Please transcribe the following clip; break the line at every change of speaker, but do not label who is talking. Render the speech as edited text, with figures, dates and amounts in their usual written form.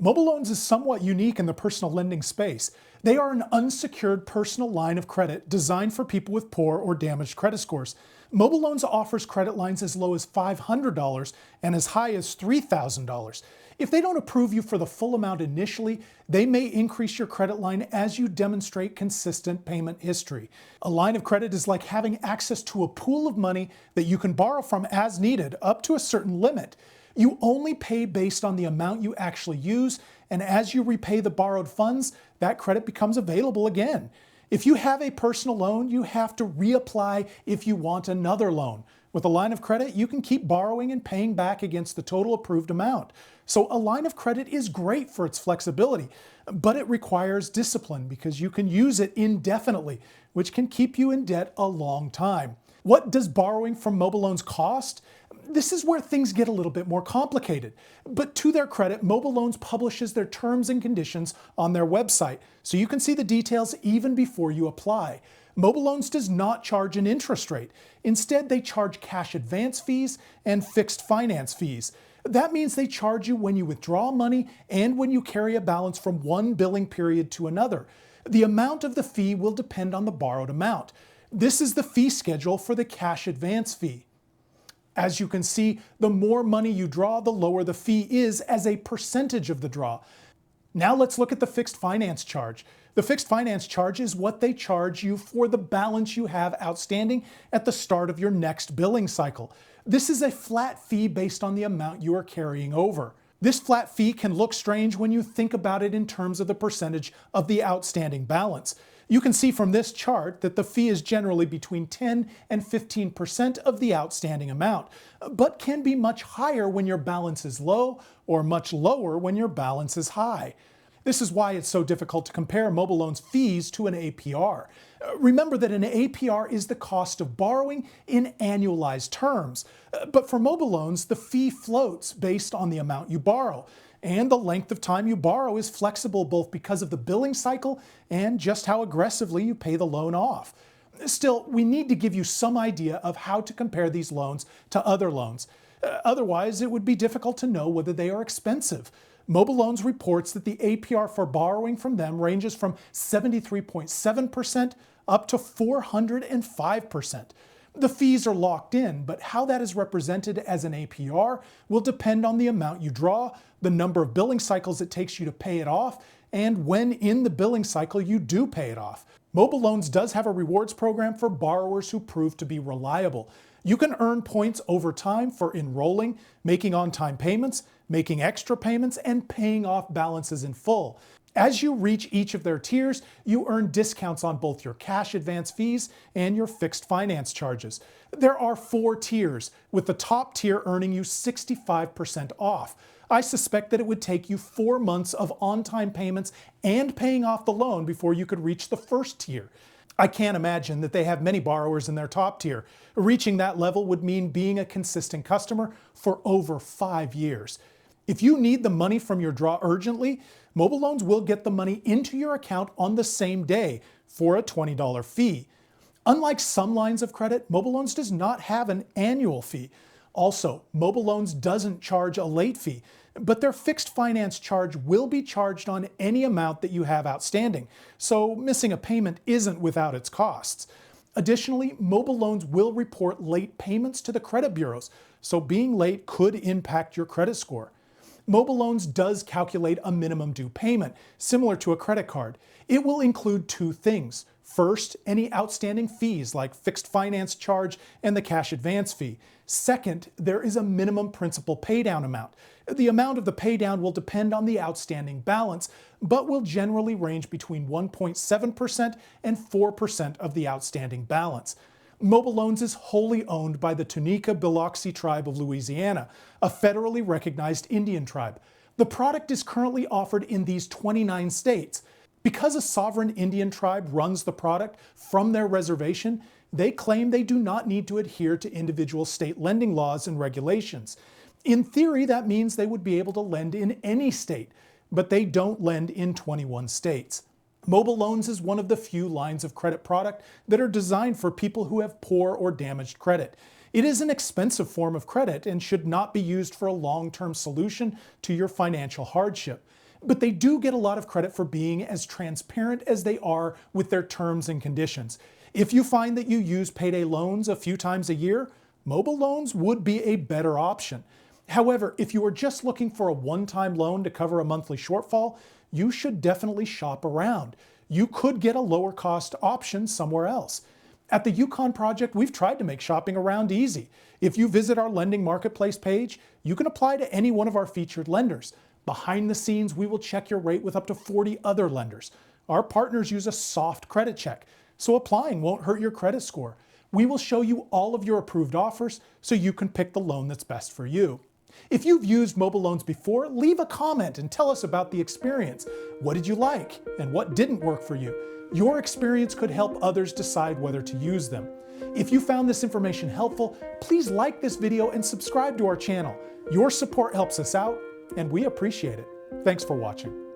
Mobiloans is somewhat unique in the personal lending space. They are an unsecured personal line of credit designed for people with poor or damaged credit scores. Mobiloans offers credit lines as low as $500 and as high as $3,000. If they don't approve you for the full amount initially, they may increase your credit line as you demonstrate consistent payment history. A line of credit is like having access to a pool of money that you can borrow from as needed, up to a certain limit. You only pay based on the amount you actually use, and as you repay the borrowed funds, that credit becomes available again. If you have a personal loan, you have to reapply if you want another loan. With a line of credit, you can keep borrowing and paying back against the total approved amount. So a line of credit is great for its flexibility, but it requires discipline because you can use it indefinitely, which can keep you in debt a long time. What does borrowing from Mobiloans cost? This is where things get a little bit more complicated. But to their credit, Mobiloans publishes their terms and conditions on their website, so you can see the details even before you apply. Mobiloans does not charge an interest rate. Instead, they charge cash advance fees and fixed finance fees. That means they charge you when you withdraw money and when you carry a balance from one billing period to another. The amount of the fee will depend on the borrowed amount. This is the fee schedule for the cash advance fee. As you can see, the more money you draw, the lower the fee is as a percentage of the draw. Now let's look at the fixed finance charge. The fixed finance charge is what they charge you for the balance you have outstanding at the start of your next billing cycle. This is a flat fee based on the amount you are carrying over. This flat fee can look strange when you think about it in terms of the percentage of the outstanding balance. You can see from this chart that the fee is generally between 10 and 15% of the outstanding amount, but can be much higher when your balance is low or much lower when your balance is high. This is why it's so difficult to compare Mobiloans' fees to an APR. Remember that an APR is the cost of borrowing in annualized terms, but for Mobiloans, the fee floats based on the amount you borrow. And the length of time you borrow is flexible both because of the billing cycle and just how aggressively you pay the loan off. Still, we need to give you some idea of how to compare these loans to other loans. Otherwise, it would be difficult to know whether they are expensive. Mobiloans reports that the APR for borrowing from them ranges from 73.7% up to 405%. The fees are locked in, but how that is represented as an APR will depend on the amount you draw, the number of billing cycles it takes you to pay it off, and when in the billing cycle you do pay it off. Mobiloans does have a rewards program for borrowers who prove to be reliable. You can earn points over time for enrolling, making on-time payments, making extra payments, and paying off balances in full. As you reach each of their tiers, you earn discounts on both your cash advance fees and your fixed finance charges. There are 4 tiers, with the top tier earning you 65% off. I suspect that it would take you 4 months of on-time payments and paying off the loan before you could reach the first tier. I can't imagine that they have many borrowers in their top tier. Reaching that level would mean being a consistent customer for over 5 years. If you need the money from your draw urgently, Mobiloans will get the money into your account on the same day for a $20 fee. Unlike some lines of credit, Mobiloans does not have an annual fee. Also, Mobiloans doesn't charge a late fee, but their fixed finance charge will be charged on any amount that you have outstanding, so missing a payment isn't without its costs. Additionally, Mobiloans will report late payments to the credit bureaus, so being late could impact your credit score. Mobiloans does calculate a minimum due payment, similar to a credit card. It will include 2 things. First, any outstanding fees like fixed finance charge and the cash advance fee. Second, there is a minimum principal paydown amount. The amount of the paydown will depend on the outstanding balance, but will generally range between 1.7% and 4% of the outstanding balance. Mobiloans is wholly owned by the Tunica-Biloxi tribe of Louisiana, a federally recognized Indian tribe. The product is currently offered in these 29 states. Because a sovereign Indian tribe runs the product from their reservation, they claim they do not need to adhere to individual state lending laws and regulations. In theory, that means they would be able to lend in any state, but they don't lend in 21 states. Mobiloans is one of the few lines of credit product that are designed for people who have poor or damaged credit. It is an expensive form of credit and should not be used for a long-term solution to your financial hardship. but they do get a lot of credit for being as transparent as they are with their terms and conditions. If you find that you use Payday loans a few times a year, Mobiloans would be a better option. However, if you are just looking for a one-time loan to cover a monthly shortfall, you should definitely shop around. You could get a lower cost option somewhere else. At the Yukon project, we've tried to make shopping around easy. If you visit our lending marketplace page, you can apply to any one of our featured lenders. Behind the scenes, we will check your rate with up to 40 other lenders. Our partners use a soft credit check, so applying won't hurt your credit score. We will show you all of your approved offers so you can pick the loan that's best for you. If you've used Mobiloans before, leave a comment and tell us about the experience. What did you like and what didn't work for you? Your experience could help others decide whether to use them. If you found this information helpful, please like this video and subscribe to our channel. Your support helps us out, and we appreciate it. Thanks for watching.